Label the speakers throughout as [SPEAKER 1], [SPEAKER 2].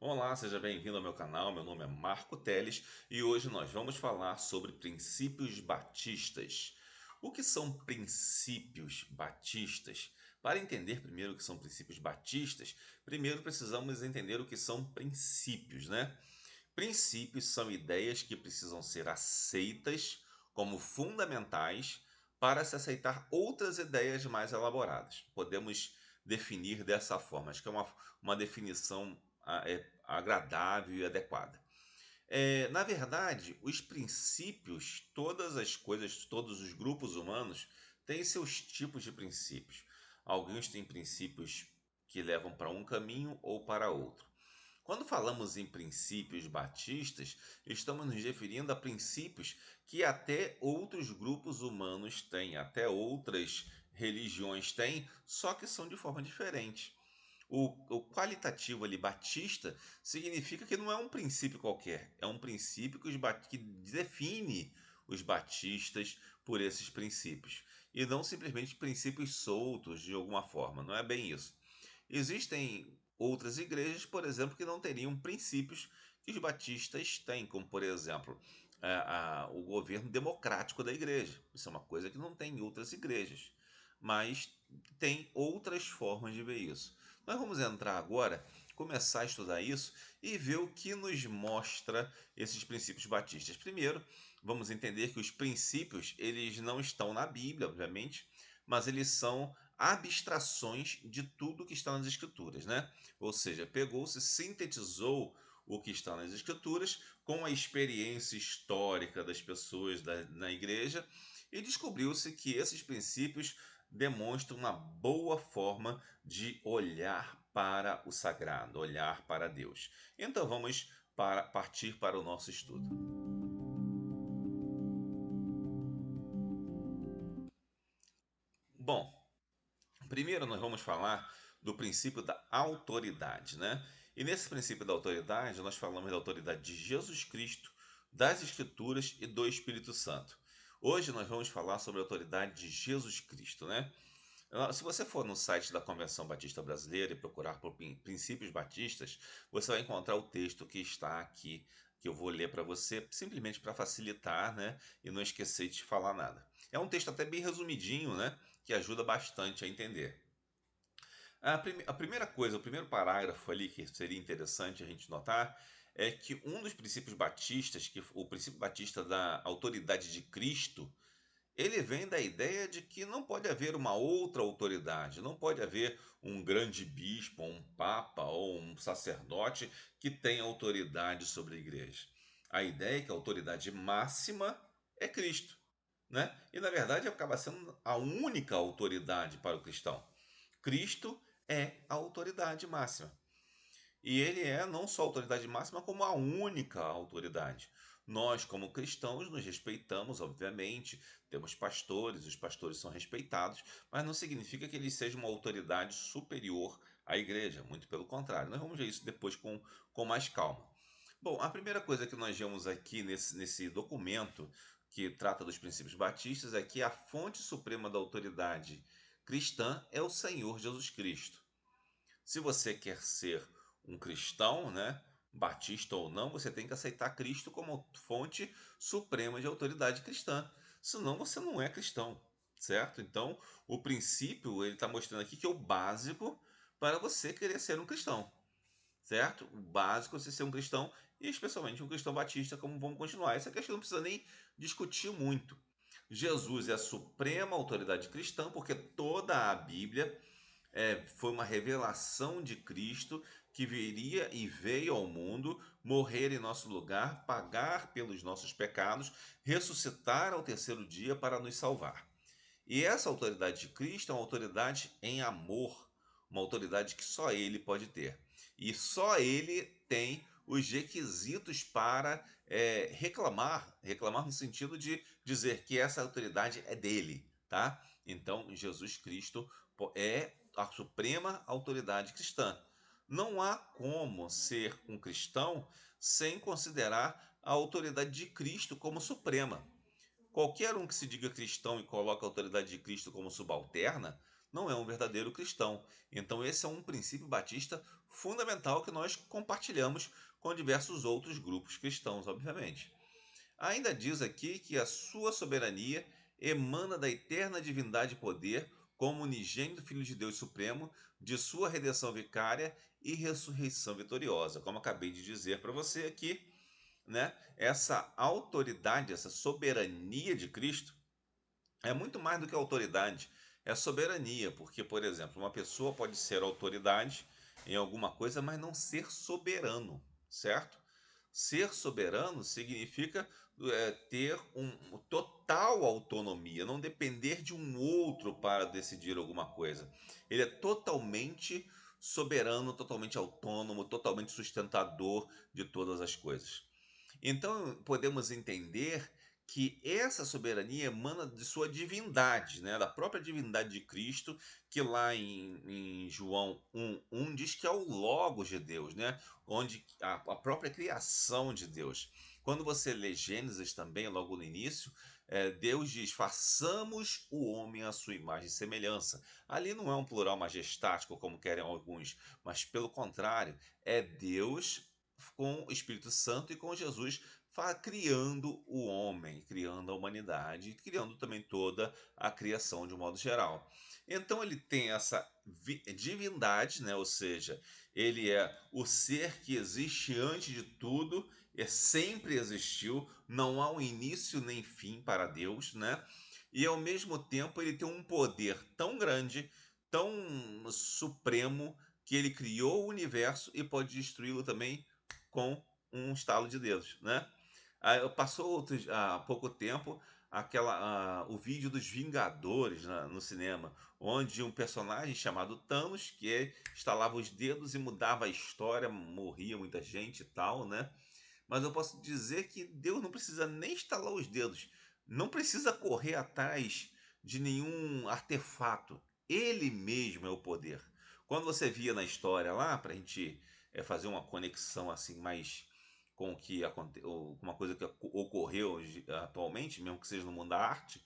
[SPEAKER 1] Olá, seja bem-vindo ao meu canal. Meu nome é Marco Teles e hoje nós vamos falar sobre princípios batistas. O que são princípios batistas? Para entender primeiro o que são princípios batistas, primeiro precisamos entender o que são princípios, né? Princípios são ideias que precisam ser aceitas como fundamentais para se aceitar outras ideias mais elaboradas. Podemos definir dessa forma, acho que é uma definição agradável e adequada. Na verdade, os princípios, todas as coisas, todos os grupos humanos têm seus tipos de princípios. Alguns têm princípios que levam para um caminho ou para outro. Quando falamos em princípios batistas, estamos nos referindo a princípios que até outros grupos humanos têm, até outras religiões têm, só que são de forma diferente. O qualitativo ali, batista, significa que não é um princípio qualquer, é um princípio que define os batistas por esses princípios. E não simplesmente princípios soltos de alguma forma, não é bem isso. Existem outras igrejas, por exemplo, que não teriam princípios que os batistas têm, como por exemplo o governo democrático da igreja. Isso é uma coisa que não tem em outras igrejas, mas tem outras formas de ver isso. Nós vamos entrar agora, começar a estudar isso e ver o que nos mostra esses princípios batistas. Primeiro, vamos entender que os princípios eles não estão na Bíblia, obviamente, mas eles são abstrações de tudo que está nas Escrituras, né? Ou seja, pegou-se, sintetizou o que está nas Escrituras com a experiência histórica das pessoas na igreja e descobriu-se que esses princípios demonstram uma boa forma de olhar para o sagrado, olhar para Deus. Então vamos partir para o nosso estudo. Bom, primeiro nós vamos falar do princípio da autoridade, né? E nesse princípio da autoridade, nós falamos da autoridade de Jesus Cristo, das Escrituras e do Espírito Santo. Hoje nós vamos falar sobre a autoridade de Jesus Cristo, né? Se você for no site da Convenção Batista Brasileira e procurar por princípios batistas, você vai encontrar o texto que está aqui, que eu vou ler para você, simplesmente para facilitar, né, e não esquecer de falar nada. É um texto até bem resumidinho, né, que ajuda bastante a entender. A primeira coisa, o primeiro parágrafo ali que seria interessante a gente notar é que um dos princípios batistas, que o princípio batista da autoridade de Cristo, ele vem da ideia de que não pode haver uma outra autoridade, não pode haver um grande bispo, um papa ou um sacerdote que tenha autoridade sobre a igreja. A ideia é que a autoridade máxima é Cristo, né? E na verdade acaba sendo a única autoridade para o cristão. Cristo é a autoridade máxima. E ele é não só a autoridade máxima, como a única autoridade. Nós, como cristãos, nos respeitamos, obviamente, temos pastores, os pastores são respeitados, mas não significa que eles sejam uma autoridade superior à igreja, muito pelo contrário. Nós vamos ver isso depois com mais calma. Bom, a primeira coisa que nós vemos aqui nesse documento que trata dos princípios batistas é que a fonte suprema da autoridade cristã é o Senhor Jesus Cristo. Se você quer ser um cristão, né, batista ou não, você tem que aceitar Cristo como fonte suprema de autoridade cristã. Senão você não é cristão, certo? Então, o princípio ele está mostrando aqui que é o básico para você querer ser um cristão, certo? O básico é você ser um cristão e especialmente um cristão batista, como vamos continuar. Essa questão não precisa nem discutir muito. Jesus é a suprema autoridade cristã porque toda a Bíblia foi uma revelação de Cristo que viria e veio ao mundo, morrer em nosso lugar, pagar pelos nossos pecados, ressuscitar ao terceiro dia para nos salvar. E essa autoridade de Cristo é uma autoridade em amor, uma autoridade que só Ele pode ter. E só Ele tem os requisitos para reclamar no sentido de dizer que essa autoridade é dele, tá? Então, Jesus Cristo é a suprema autoridade cristã. Não há como ser um cristão sem considerar a autoridade de Cristo como suprema. Qualquer um que se diga cristão e coloque a autoridade de Cristo como subalterna não é um verdadeiro cristão. Então, esse é um princípio batista fundamental que nós compartilhamos com diversos outros grupos cristãos, obviamente. Ainda diz aqui que a sua soberania emana da eterna divindade e poder, como unigênito Filho de Deus Supremo, de sua redenção vicária e ressurreição vitoriosa. Como acabei de dizer para você aqui, né? Essa autoridade, essa soberania de Cristo é muito mais do que autoridade, é soberania, porque, por exemplo, uma pessoa pode ser autoridade em alguma coisa, mas não ser soberano, certo? Ser soberano significa ter total autonomia, não depender de um outro para decidir alguma coisa. Ele é totalmente soberano, totalmente autônomo, totalmente sustentador de todas as coisas. Então, podemos entender que essa soberania emana de sua divindade, né? Da própria divindade de Cristo, que lá em João 1 diz que é o Logos de Deus, né? Onde a própria criação de Deus. Quando você lê Gênesis também, logo no início, Deus diz: façamos o homem à sua imagem e semelhança. Ali não é um plural majestático, como querem alguns, mas pelo contrário, é Deus com o Espírito Santo e com Jesus criando o homem, criando a humanidade, criando também toda a criação de um modo geral. Então ele tem essa divindade, né? Ou seja, ele é o ser que existe antes de tudo, sempre existiu, não há um início nem fim para Deus, né? E ao mesmo tempo ele tem um poder tão grande, tão supremo, que ele criou o universo e pode destruí-lo também com um estalo de dedos, né? Passou há pouco tempo o vídeo dos Vingadores no cinema, onde um personagem chamado Thanos, estalava os dedos e mudava a história, morria muita gente e tal, né? Mas eu posso dizer que Deus não precisa nem estalar os dedos, não precisa correr atrás de nenhum artefato. Ele mesmo é o poder. Quando você via na história lá, para a gente fazer uma conexão assim mais com o que com uma coisa que ocorreu atualmente, mesmo que seja no mundo da arte,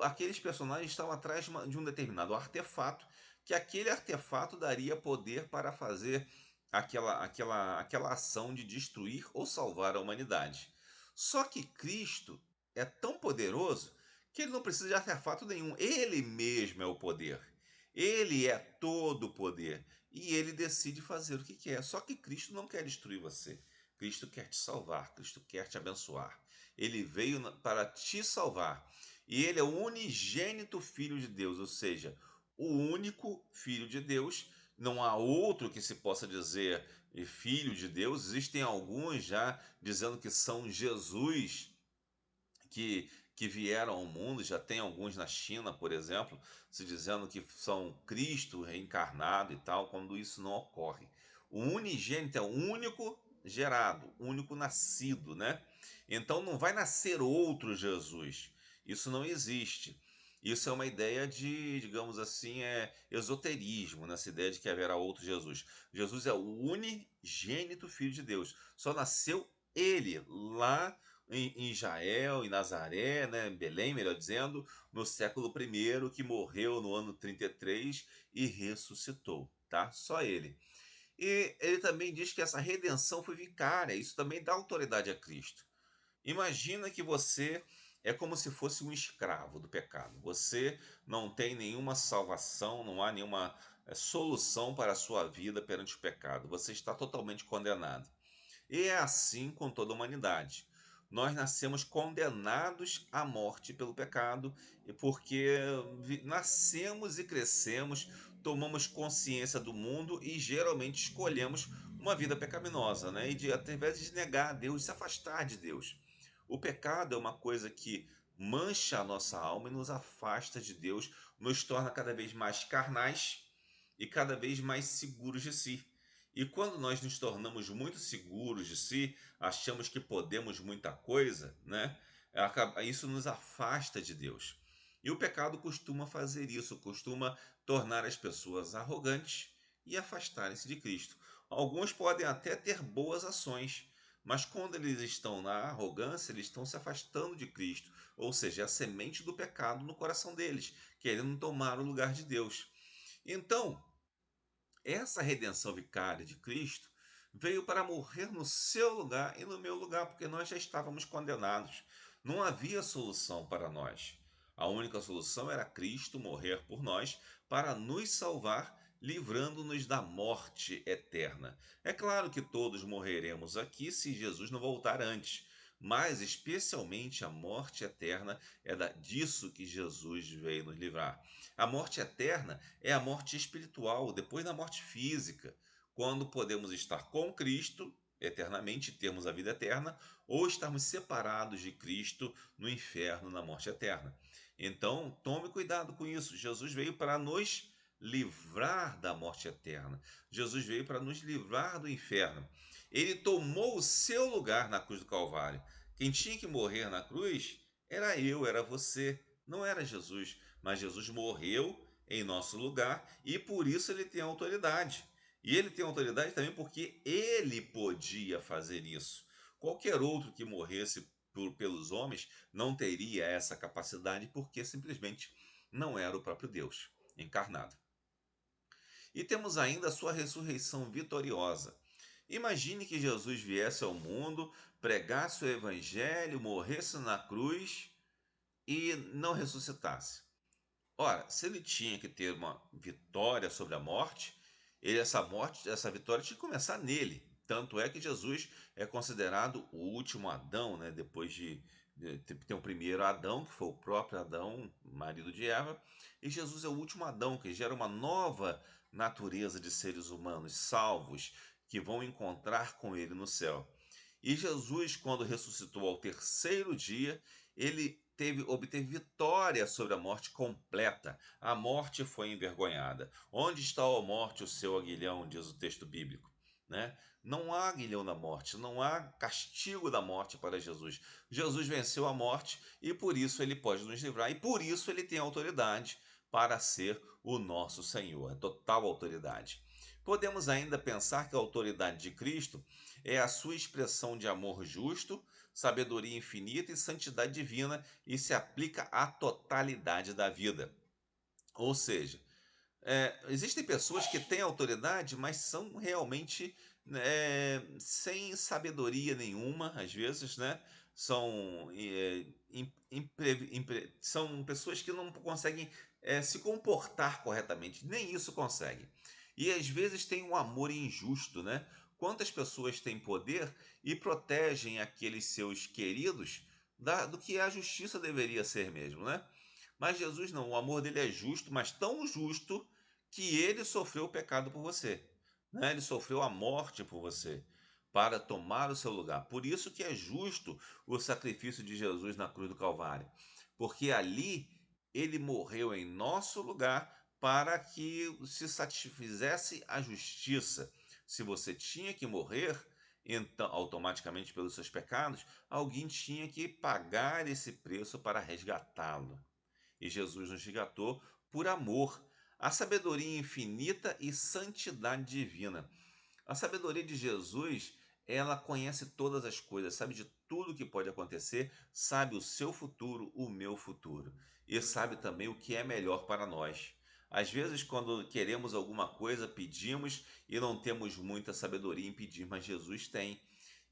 [SPEAKER 1] aqueles personagens estavam atrás de um determinado artefato, que aquele artefato daria poder para fazer aquela ação de destruir ou salvar a humanidade. Só que Cristo é tão poderoso que ele não precisa de artefato nenhum. Ele mesmo é o poder. Ele é todo o poder. E ele decide fazer o que quer. Só que Cristo não quer destruir você. Cristo quer te salvar. Cristo quer te abençoar. Ele veio para te salvar. E ele é o unigênito Filho de Deus, ou seja, o único Filho de Deus. Não há outro que se possa dizer filho de Deus. Existem alguns já dizendo que são Jesus que vieram ao mundo. Já tem alguns na China, por exemplo, se dizendo que são Cristo reencarnado e tal, quando isso não ocorre. O unigênito é o único gerado, único nascido, né? Então não vai nascer outro Jesus. Isso não existe. Isso é uma ideia de, digamos assim, esoterismo, nessa ideia de que haverá outro Jesus. Jesus é o unigênito Filho de Deus. Só nasceu ele lá em Israel, em Nazaré, né, em Belém, melhor dizendo, no século I, que morreu no ano 33 e ressuscitou, tá? Só ele. E ele também diz que essa redenção foi vicária, isso também dá autoridade a Cristo. Imagina que você é como se fosse um escravo do pecado. Você não tem nenhuma salvação, não há nenhuma solução para a sua vida perante o pecado. Você está totalmente condenado. E é assim com toda a humanidade. Nós nascemos condenados à morte pelo pecado, e porque nascemos e crescemos, tomamos consciência do mundo e geralmente escolhemos uma vida pecaminosa, né? Ao invés de negar a Deus, se afastar de Deus. O pecado é uma coisa que mancha a nossa alma e nos afasta de Deus, nos torna cada vez mais carnais e cada vez mais seguros de si. E quando nós nos tornamos muito seguros de si, achamos que podemos muita coisa, né? Isso nos afasta de Deus. E o pecado costuma fazer isso, costuma tornar as pessoas arrogantes e afastarem-se de Cristo. Alguns podem até ter boas ações, mas quando eles estão na arrogância, eles estão se afastando de Cristo, ou seja, é a semente do pecado no coração deles, querendo tomar o lugar de Deus. Então, essa redenção vicária de Cristo veio para morrer no seu lugar e no meu lugar, porque nós já estávamos condenados. Não havia solução para nós. A única solução era Cristo morrer por nós para nos salvar, livrando-nos da morte eterna. É claro que todos morreremos aqui se Jesus não voltar antes, mas especialmente a morte eterna disso que Jesus veio nos livrar. A morte eterna é a morte espiritual, depois da morte física, quando podemos estar com Cristo eternamente, termos a vida eterna, ou estarmos separados de Cristo no inferno, na morte eterna. Então, tome cuidado com isso. Jesus veio para nos livrar da morte eterna. Jesus veio para nos livrar do inferno. Ele tomou o seu lugar na cruz do Calvário. Quem tinha que morrer na cruz era eu, era você, não era Jesus. Mas Jesus morreu em nosso lugar e por isso ele tem autoridade. E ele tem autoridade também porque ele podia fazer isso. Qualquer outro que morresse pelos homens não teria essa capacidade porque simplesmente não era o próprio Deus encarnado. E temos ainda a sua ressurreição vitoriosa. Imagine que Jesus viesse ao mundo, pregasse o evangelho, morresse na cruz e não ressuscitasse. Ora, se ele tinha que ter uma vitória sobre a morte, essa vitória tinha que começar nele. Tanto é que Jesus é considerado o último Adão, né? Depois de ter o primeiro Adão, que foi o próprio Adão, marido de Eva, e Jesus é o último Adão, que gera uma nova natureza de seres humanos salvos que vão encontrar com ele no céu. E Jesus, quando ressuscitou ao terceiro dia, ele obteve vitória sobre a morte completa. A morte foi envergonhada. Onde está, a morte, o seu aguilhão, diz o texto bíblico. Né? Não há aguilhão da morte, não há castigo da morte para Jesus. Jesus venceu a morte e por isso ele pode nos livrar, e por isso ele tem autoridade para ser o nosso Senhor, total autoridade. Podemos ainda pensar que a autoridade de Cristo é a sua expressão de amor justo, sabedoria infinita e santidade divina e se aplica à totalidade da vida. Ou seja, existem pessoas que têm autoridade, mas são realmente sem sabedoria nenhuma, às vezes, né? São, são pessoas que não conseguem se comportar corretamente, nem isso conseguem. E às vezes tem um amor injusto, né? Quantas pessoas têm poder e protegem aqueles seus queridos do que a justiça deveria ser mesmo, né? Mas Jesus não, o amor dele é justo, mas tão justo que ele sofreu o pecado por você, né? Ele sofreu a morte por você para tomar o seu lugar. Por isso que é justo o sacrifício de Jesus na cruz do Calvário, porque ali ele morreu em nosso lugar para que se satisfizesse a justiça. Se você tinha que morrer, então automaticamente pelos seus pecados, alguém tinha que pagar esse preço para resgatá-lo. E Jesus nos resgatou por amor, a sabedoria infinita e santidade divina. A sabedoria de Jesus, ela conhece todas as coisas, sabe de tudo que pode acontecer, sabe o seu futuro, o meu futuro, e sabe também o que é melhor para nós. Às vezes, quando queremos alguma coisa, pedimos e não temos muita sabedoria em pedir, mas Jesus tem.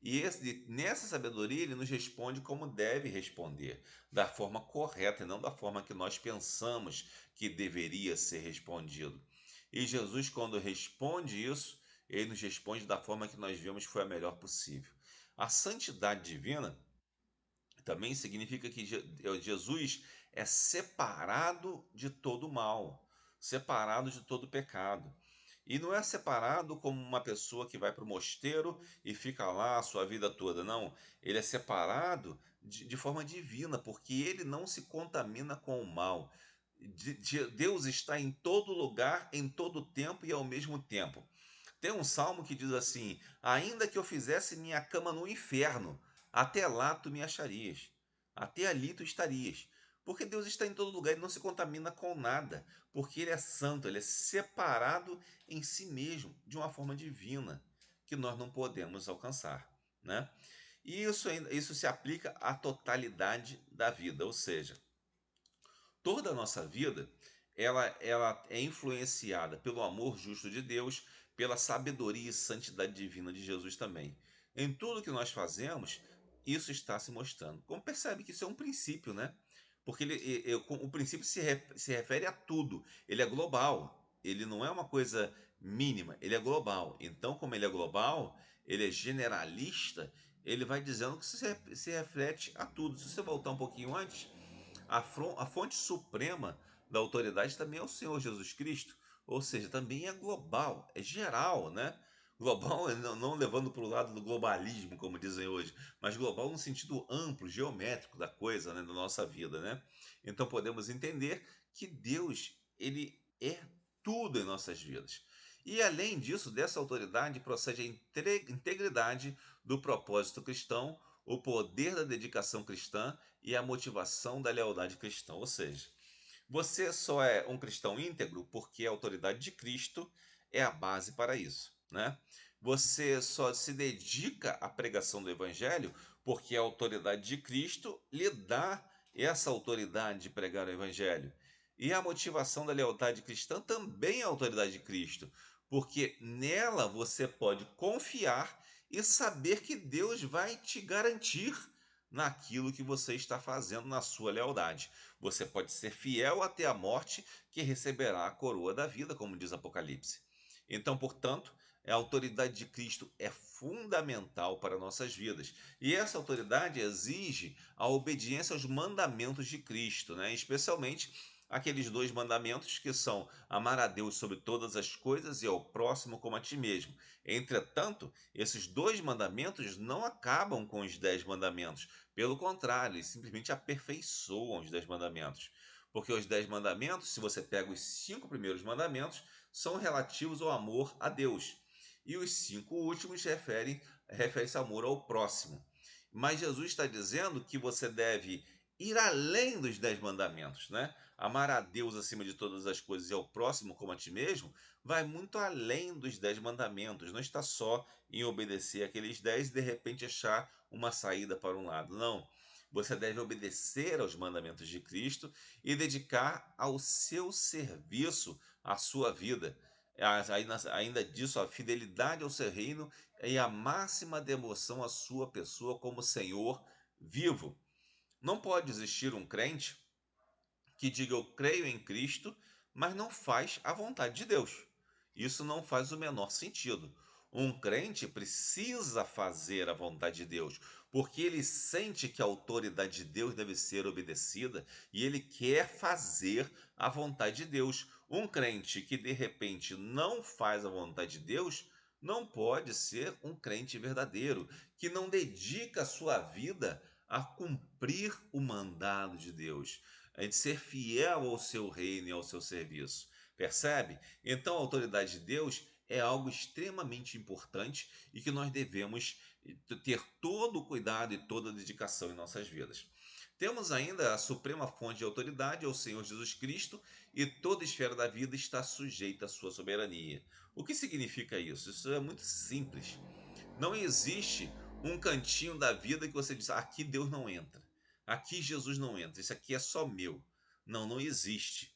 [SPEAKER 1] E nessa sabedoria ele nos responde como deve responder, da forma correta e não da forma que nós pensamos que deveria ser respondido. E Jesus, quando responde isso, ele nos responde da forma que nós vemos foi a melhor possível. A santidade divina também significa que Jesus é separado de todo mal, separado de todo pecado. E não é separado como uma pessoa que vai para o mosteiro e fica lá a sua vida toda, não. Ele é separado de forma divina, porque ele não se contamina com o mal. Deus está em todo lugar, em todo tempo e ao mesmo tempo. Tem um salmo que diz assim: ainda que eu fizesse minha cama no inferno, até lá tu me acharias, até ali tu estarias. Porque Deus está em todo lugar, ele não se contamina com nada, porque ele é santo, ele é separado em si mesmo, de uma forma divina, que nós não podemos alcançar, né? E isso se aplica à totalidade da vida, ou seja, toda a nossa vida ela é influenciada pelo amor justo de Deus, pela sabedoria e santidade divina de Jesus também. Em tudo que nós fazemos, isso está se mostrando. Como percebe que isso é um princípio, né? Porque o princípio se refere a tudo. Ele é global. Ele não é uma coisa mínima. Ele é global. Então, como ele é global, ele é generalista. Ele vai dizendo que se reflete a tudo. Se você voltar um pouquinho antes, a fonte suprema da autoridade também é o Senhor Jesus Cristo, ou seja, também é global, é geral, né? Global, não levando para o lado do globalismo, como dizem hoje, mas global no sentido amplo, geométrico da coisa, né, da nossa vida, né? Então podemos entender que Deus, ele é tudo em nossas vidas. E além disso, dessa autoridade procede a integridade do propósito cristão, o poder da dedicação cristã e a motivação da lealdade cristã. Ou seja, você só é um cristão íntegro porque a autoridade de Cristo é a base para isso, né? Você só se dedica à pregação do evangelho porque a autoridade de Cristo lhe dá essa autoridade de pregar o evangelho. E a motivação da lealdade cristã também é a autoridade de Cristo, porque nela você pode confiar e saber que Deus vai te garantir naquilo que você está fazendo na sua lealdade. Você pode ser fiel até a morte, que receberá a coroa da vida, como diz Apocalipse. Então, portanto, a autoridade de Cristo é fundamental para nossas vidas. E essa autoridade exige a obediência aos mandamentos de Cristo, né? Especialmente aqueles dois mandamentos que são amar a Deus sobre todas as coisas e ao próximo como a ti mesmo. Entretanto, esses dois mandamentos não acabam com os 10 mandamentos. Pelo contrário, eles simplesmente aperfeiçoam os 10 mandamentos. Porque os 10 mandamentos, se você pega os 5 primeiros mandamentos, são relativos ao amor a Deus. E os 5 últimos referem-se ao amor ao próximo. Mas Jesus está dizendo que você deve ir além dos 10 mandamentos, né? Amar a Deus acima de todas as coisas e ao próximo como a ti mesmo, vai muito além dos 10 mandamentos. Não está só em obedecer aqueles 10 e de repente achar uma saída para um lado. Não. Você deve obedecer aos mandamentos de Cristo e dedicar ao seu serviço a sua vida. Ainda disso, a fidelidade ao seu reino e a máxima devoção à sua pessoa como Senhor vivo. Não pode existir um crente que diga eu creio em Cristo, mas não faz a vontade de Deus. Isso não faz o menor sentido. Um crente precisa fazer a vontade de Deus, porque ele sente que a autoridade de Deus deve ser obedecida e ele quer fazer a vontade de Deus. Um crente que de repente não faz a vontade de Deus não pode ser um crente verdadeiro, que não dedica a sua vida a cumprir o mandado de Deus, é de ser fiel ao seu reino e ao seu serviço. Percebe? Então a autoridade de Deus é algo extremamente importante e que nós devemos ter todo o cuidado e toda a dedicação em nossas vidas. Temos ainda a suprema fonte de autoridade, é o Senhor Jesus Cristo, e toda esfera da vida está sujeita à sua soberania. O que significa isso? Isso é muito simples. Não existe um cantinho da vida que você diz, aqui Deus não entra, aqui Jesus não entra, isso aqui é só meu. Não, não existe.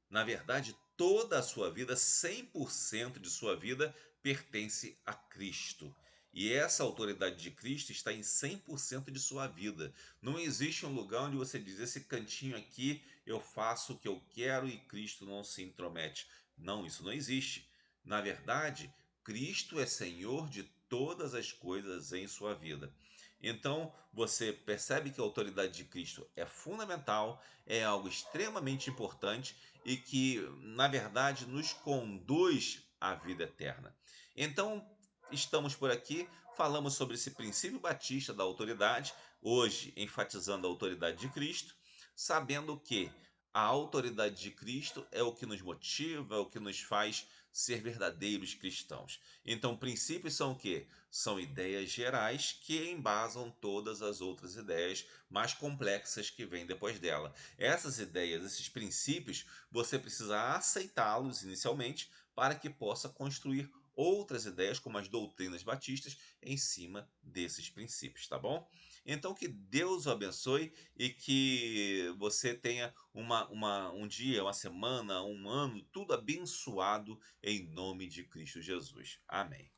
[SPEAKER 1] Na verdade, toda a sua vida, 100% de sua vida, pertence a Cristo. E essa autoridade de Cristo está em 100% de sua vida. Não existe um lugar onde você diz: esse cantinho aqui eu faço o que eu quero e Cristo não se intromete. Não, isso não existe. Na verdade, Cristo é Senhor de todas as coisas em sua vida. Então, você percebe que a autoridade de Cristo é fundamental, é algo extremamente importante e que, na verdade, nos conduz à vida eterna. Então, estamos por aqui, falamos sobre esse princípio batista da autoridade, hoje enfatizando a autoridade de Cristo, sabendo que a autoridade de Cristo é o que nos motiva, é o que nos faz ser verdadeiros cristãos. Então, princípios são o quê? São ideias gerais que embasam todas as outras ideias mais complexas que vêm depois dela. Essas ideias, esses princípios, você precisa aceitá-los inicialmente para que possa construir outras ideias, como as doutrinas batistas, em cima desses princípios, tá bom? Então, que Deus o abençoe e que você tenha um dia, uma semana, um ano, tudo abençoado em nome de Cristo Jesus. Amém.